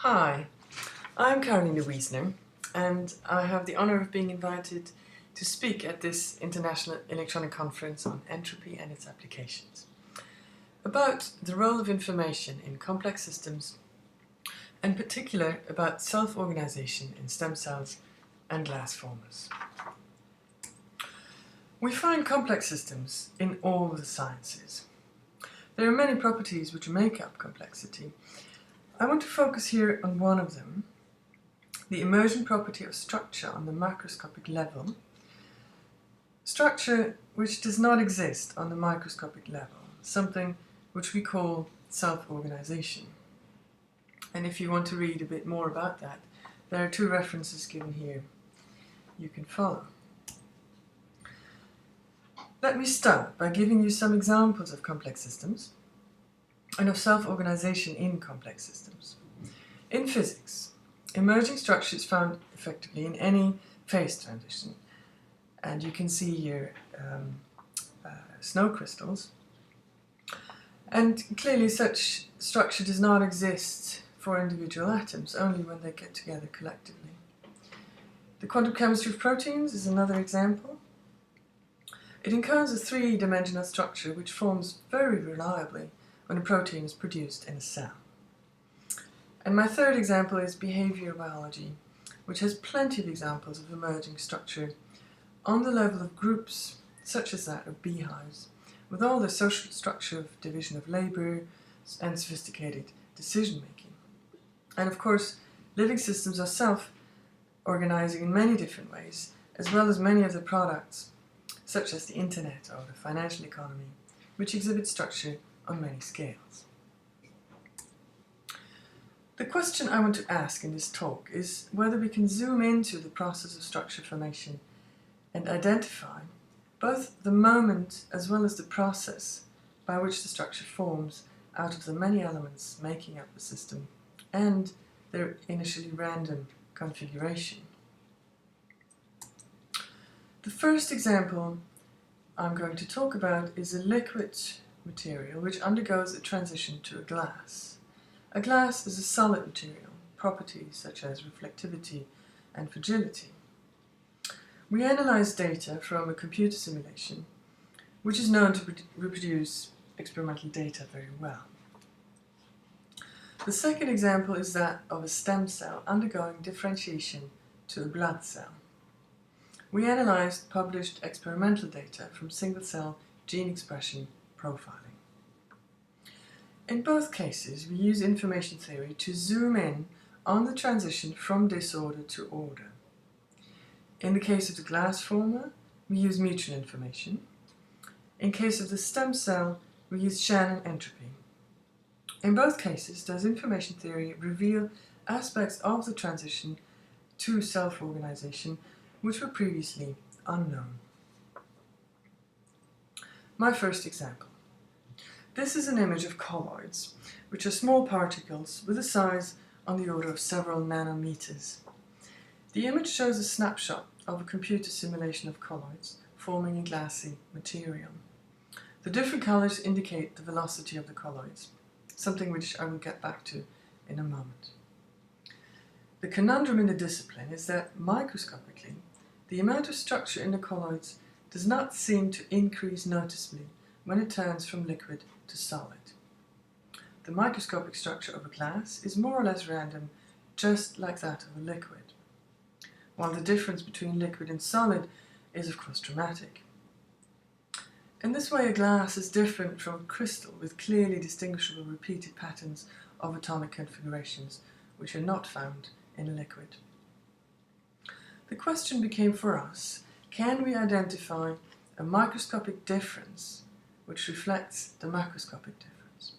Hi, I'm Karoline Wiesner, and I have the honor of being invited to speak at this International Electronic Conference on Entropy and its Applications, about the role of information in complex systems, and in particular about self-organization in stem cells and glass formers. We find complex systems in all the sciences. There are many properties which make up complexity. I want to focus here on one of them, the emergent property of structure on the macroscopic level, structure which does not exist on the microscopic level, something which we call self-organization. And if you want to read a bit more about that, there are two references given here you can follow. Let me start by giving you some examples of complex systems and of self-organization in complex systems. In physics, emerging structure is found effectively in any phase transition. And you can see here snow crystals. And clearly such structure does not exist for individual atoms, only when they get together collectively. The quantum chemistry of proteins is another example. It encodes a three-dimensional structure which forms very reliably when a protein is produced in a cell. And my third example is behavioral biology, which has plenty of examples of emerging structure on the level of groups, such as that of beehives, with all the social structure of division of labor and sophisticated decision-making. And of course, living systems are self-organizing in many different ways, as well as many of the products, such as the internet or the financial economy, which exhibit structure on many scales. The question I want to ask in this talk is whether we can zoom into the process of structure formation and identify both the moment as well as the process by which the structure forms out of the many elements making up the system and their initially random configuration. The first example I'm going to talk about is a liquid material which undergoes a transition to a glass. A glass is a solid material, properties such as reflectivity and fragility. We analyze data from a computer simulation, which is known to reproduce experimental data very well. The second example is that of a stem cell undergoing differentiation to a blood cell. We analyzed published experimental data from single-cell gene expression profiling. In both cases, we use information theory to zoom in on the transition from disorder to order. In the case of the glass former, we use mutual information. In case of the stem cell, we use Shannon entropy. In both cases, does information theory reveal aspects of the transition to self-organization which were previously unknown. My first example. This is an image of colloids, which are small particles with a size on the order of several nanometers. The image shows a snapshot of a computer simulation of colloids forming a glassy material. The different colors indicate the velocity of the colloids, something which I will get back to in a moment. The conundrum in the discipline is that microscopically, the amount of structure in the colloids does not seem to increase noticeably when it turns from liquid to solid. The microscopic structure of a glass is more or less random, just like that of a liquid, while the difference between liquid and solid is of course dramatic. In this way, a glass is different from a crystal with clearly distinguishable repeated patterns of atomic configurations, which are not found in a liquid. The question became for us, can we identify a microscopic difference which reflects the macroscopic difference?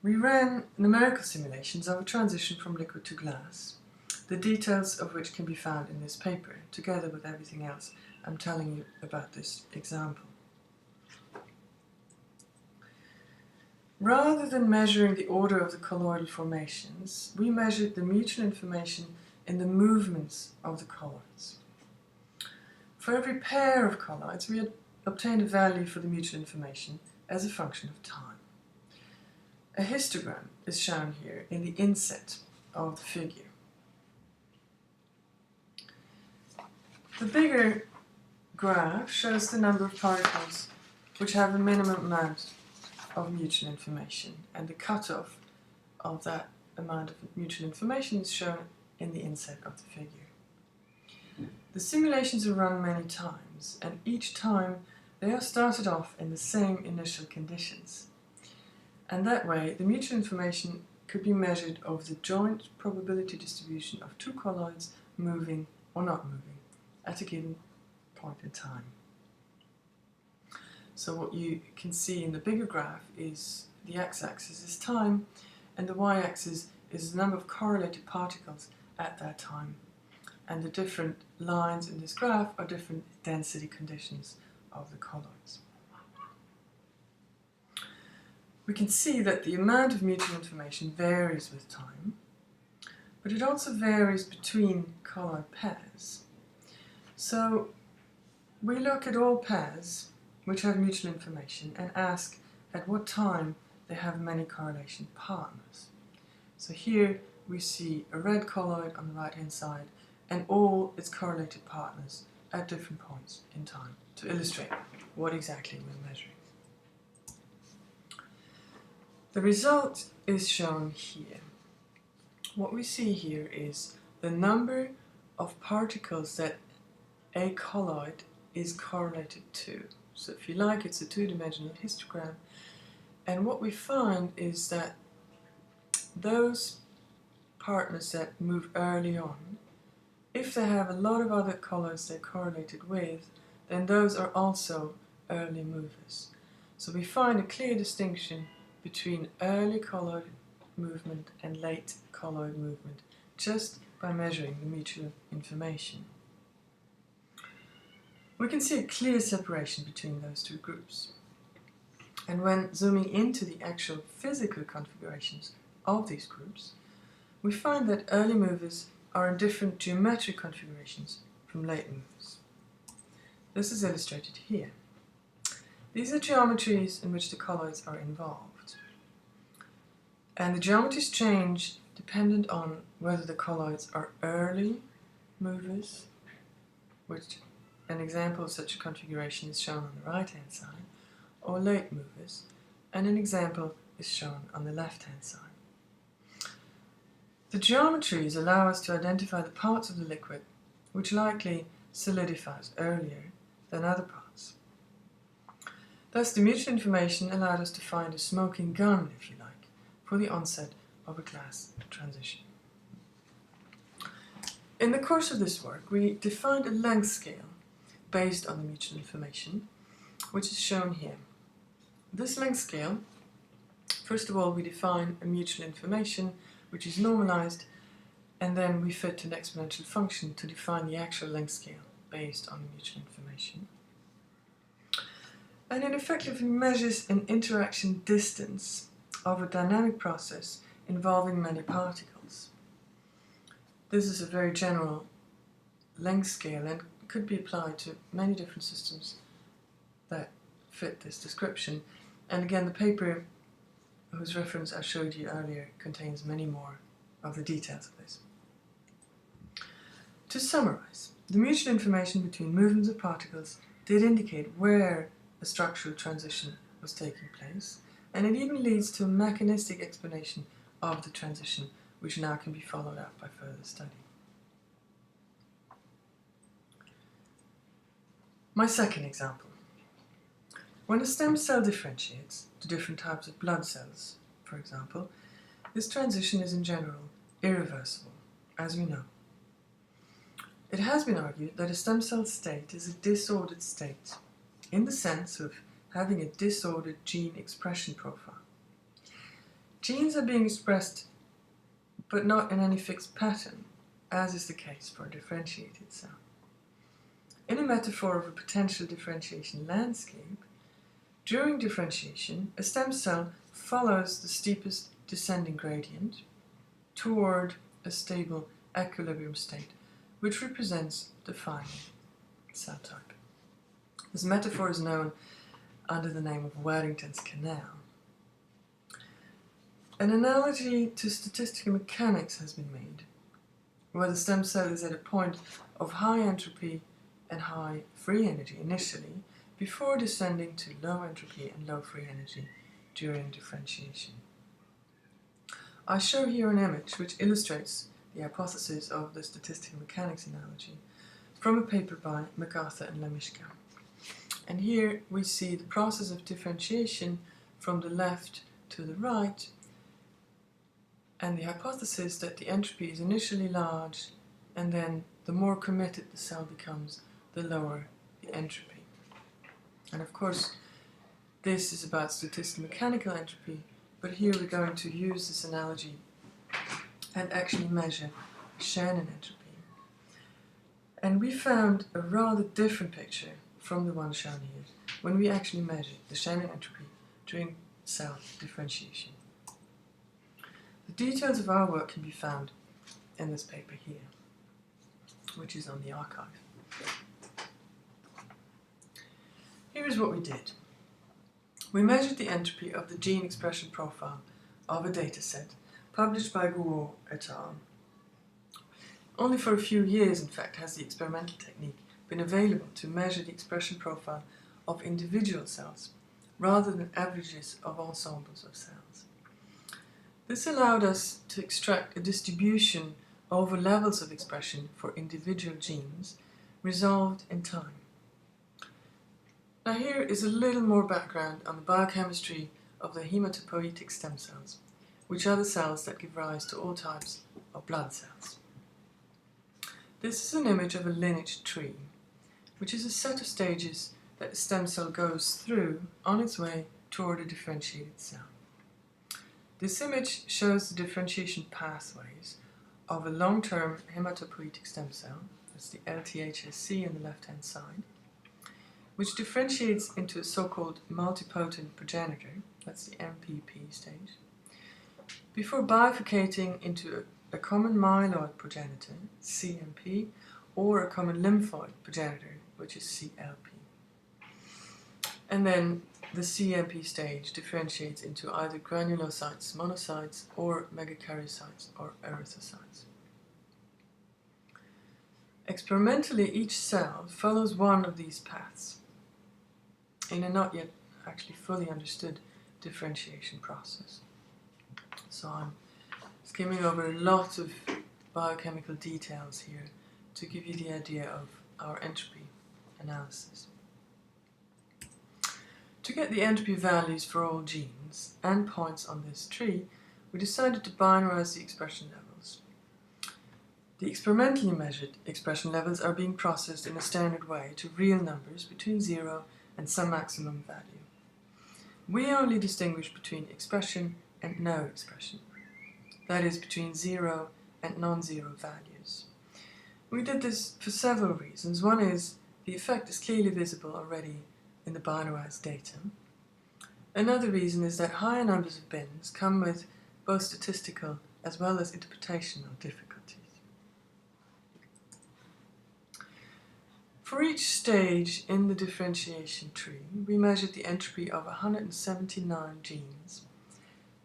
We ran numerical simulations of a transition from liquid to glass, the details of which can be found in this paper, together with everything else I'm telling you about this example. Rather than measuring the order of the colloidal formations, we measured the mutual information in the movements of the colloids. For every pair of colloids, we had obtained a value for the mutual information as a function of time. A histogram is shown here in the inset of the figure. The bigger graph shows the number of particles which have a minimum amount of mutual information, and the cutoff of that amount of mutual information is shown in the inset of the figure. The simulations are run many times, and each time they are started off in the same initial conditions. And that way, the mutual information could be measured over the joint probability distribution of two colloids moving or not moving at a given point in time. So what you can see in the bigger graph is the x-axis is time, and the y-axis is the number of correlated particles at that time. And the different lines in this graph are different density conditions of the colloids. We can see that the amount of mutual information varies with time, but it also varies between colloid pairs. So we look at all pairs which have mutual information and ask at what time they have many correlation partners. So here we see a red colloid on the right hand side and all its correlated partners at different points in time to illustrate what exactly we're measuring. The result is shown here. What we see here is the number of particles that a colloid is correlated to. So if you like, it's a two-dimensional histogram, and what we find is that those partners that move early on, if they have a lot of other colloids they're correlated with, then those are also early movers. So we find a clear distinction between early colloid movement and late colloid movement just by measuring the mutual information. We can see a clear separation between those two groups. And when zooming into the actual physical configurations of these groups, we find that early movers are in different geometric configurations from late movers. This is illustrated here. These are geometries in which the colloids are involved. And the geometries change dependent on whether the colloids are early movers, which an example of such a configuration is shown on the right-hand side, or late movers, and an example is shown on the left-hand side. The geometries allow us to identify the parts of the liquid which likely solidifies earlier than other parts. Thus, the mutual information allowed us to find a smoking gun, if you like, for the onset of a glass transition. In the course of this work, we defined a length scale based on the mutual information, which is shown here. This length scale, first of all, we define a mutual information which is normalized, and then we fit an exponential function to define the actual length scale based on the mutual information. And it effectively measures an interaction distance of a dynamic process involving many particles. This is a very general length scale and could be applied to many different systems that fit this description. And again, the paper whose reference I showed you earlier contains many more of the details of this. To summarize, the mutual information between movements of particles did indicate where a structural transition was taking place, and it even leads to a mechanistic explanation of the transition, which now can be followed up by further study. My second example. When a stem cell differentiates to different types of blood cells, for example, this transition is in general irreversible, as we know. It has been argued that a stem cell state is a disordered state, in the sense of having a disordered gene expression profile. Genes are being expressed, but not in any fixed pattern, as is the case for a differentiated cell. In a metaphor of a potential differentiation landscape, during differentiation, a stem cell follows the steepest descending gradient toward a stable equilibrium state, which represents the final cell type. This metaphor is known under the name of Waddington's canal. An analogy to statistical mechanics has been made, where the stem cell is at a point of high entropy and high free energy initially, before descending to low entropy and low free energy during differentiation. I show here an image which illustrates the hypothesis of the statistical mechanics analogy from a paper by MacArthur and Lamishka. And here we see the process of differentiation from the left to the right, and the hypothesis that the entropy is initially large, and then the more committed the cell becomes, the lower the entropy. And of course, this is about statistical mechanical entropy, but here we're going to use this analogy and actually measure Shannon entropy. And we found a rather different picture from the one shown here when we actually measured the Shannon entropy during cell differentiation. The details of our work can be found in this paper here, which is on the archive. Here is what we did. We measured the entropy of the gene expression profile of a dataset published by Guo et al. Only for a few years, in fact, has the experimental technique been available to measure the expression profile of individual cells rather than averages of ensembles of cells. This allowed us to extract a distribution over levels of expression for individual genes resolved in time. Now here is a little more background on the biochemistry of the hematopoietic stem cells, which are the cells that give rise to all types of blood cells. This is an image of a lineage tree, which is a set of stages that a stem cell goes through on its way toward a differentiated cell. This image shows the differentiation pathways of a long-term hematopoietic stem cell, that's the LTHSC on the left-hand side, which differentiates into a so-called multipotent progenitor, that's the MPP stage, before bifurcating into a common myeloid progenitor, CMP, or a common lymphoid progenitor, which is CLP. And then the CMP stage differentiates into either granulocytes, monocytes, or megakaryocytes or erythrocytes. Experimentally, each cell follows one of these paths in a not yet actually fully understood differentiation process. So I'm skimming over a lot of biochemical details here to give you the idea of our entropy analysis. To get the entropy values for all genes and points on this tree, we decided to binarize the expression levels. The experimentally measured expression levels are being processed in a standard way to real numbers between 0 and some maximum value. We only distinguish between expression and no expression, that is, between 0 and non-zero values. We did this for several reasons. One is the effect is clearly visible already in the binarized data. Another reason is that higher numbers of bins come with both statistical as well as interpretational difficulties. For each stage in the differentiation tree, we measured the entropy of 179 genes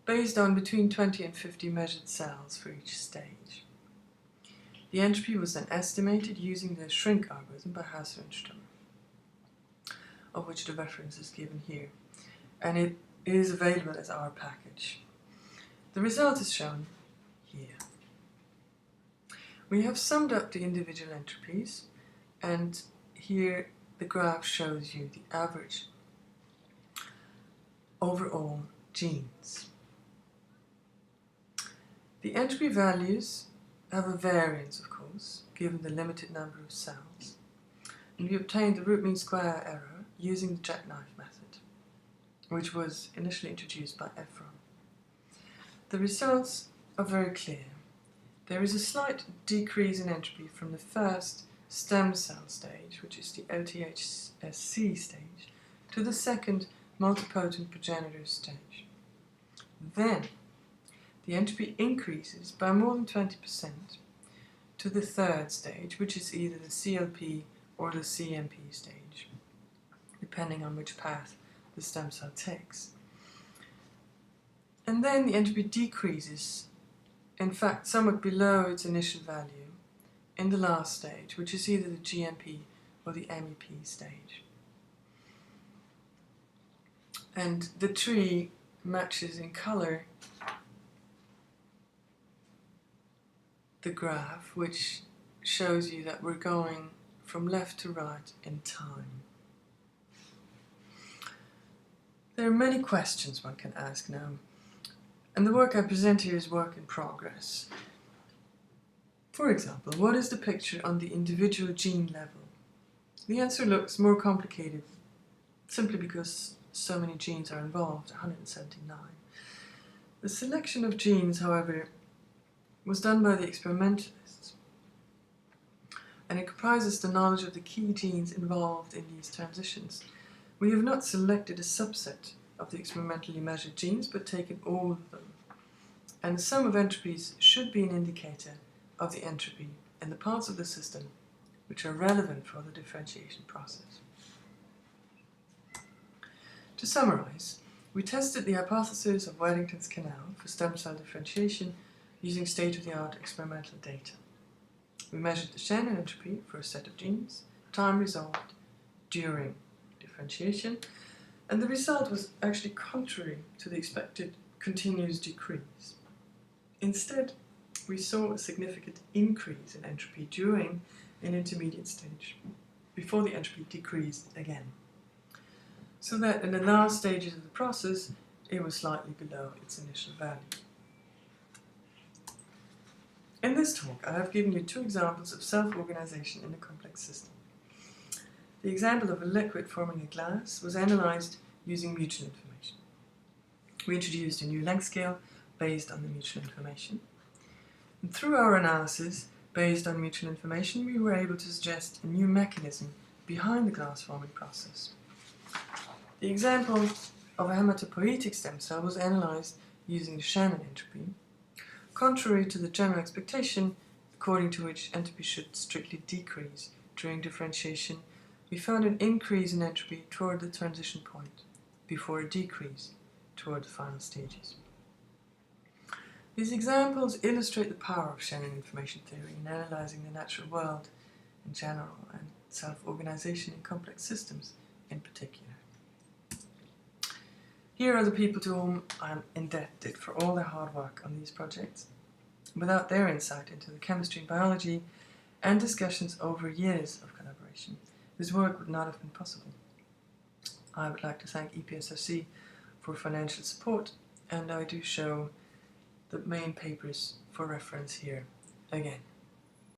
based on between 20 and 50 measured cells for each stage. The entropy was then estimated using the shrink algorithm by Hasse and Sturm, of which the reference is given here, and it is available as our package. The result is shown here. We have summed up the individual entropies, and here the graph shows you the average over all genes. The entropy values have a variance, of course, given the limited number of cells, and we obtained the root mean square error using the jackknife method, which was initially introduced by Ephron. The results are very clear. There is a slight decrease in entropy from the first stem cell stage, which is the LTHSC stage, to the second multipotent progenitor stage. Then, the entropy increases by more than 20% to the third stage, which is either the CLP or the CMP stage, depending on which path the stem cell takes. And then the entropy decreases, in fact somewhat below its initial value, in the last stage, which is either the GMP or the MEP stage. And the tree matches in color the graph, which shows you that we're going from left to right in time. There are many questions one can ask now, and the work I present here is work in progress. For example, what is the picture on the individual gene level? The answer looks more complicated simply because so many genes are involved, 179. The selection of genes, however, was done by the experimentalists, and it comprises the knowledge of the key genes involved in these transitions. We have not selected a subset of the experimentally measured genes, but taken all of them. And the sum of entropies should be an indicator of the entropy in the parts of the system which are relevant for the differentiation process. To summarize, we tested the hypothesis of Waddington's canal for stem cell differentiation using state-of-the-art experimental data. We measured the Shannon entropy for a set of genes, time resolved during differentiation, and the result was actually contrary to the expected continuous decrease. Instead, we saw a significant increase in entropy during an intermediate stage, before the entropy decreased again, so that in the last stages of the process, it was slightly below its initial value. In this talk, I have given you two examples of self-organization in a complex system. The example of a liquid forming a glass was analyzed using mutual information. We introduced a new length scale based on the mutual information. And through our analysis, based on mutual information, we were able to suggest a new mechanism behind the glass forming process. The example of a hematopoietic stem cell was analyzed using the Shannon entropy, contrary to the general expectation, according to which entropy should strictly decrease during differentiation. We found an increase in entropy toward the transition point, before a decrease toward the final stages. These examples illustrate the power of Shannon information theory in analyzing the natural world in general and self-organization in complex systems in particular. Here are the people to whom I am indebted for all their hard work on these projects. Without their insight into the chemistry and biology and discussions over years of collaboration, this work would not have been possible. I would like to thank EPSRC for financial support, and I do show the main papers for reference here again.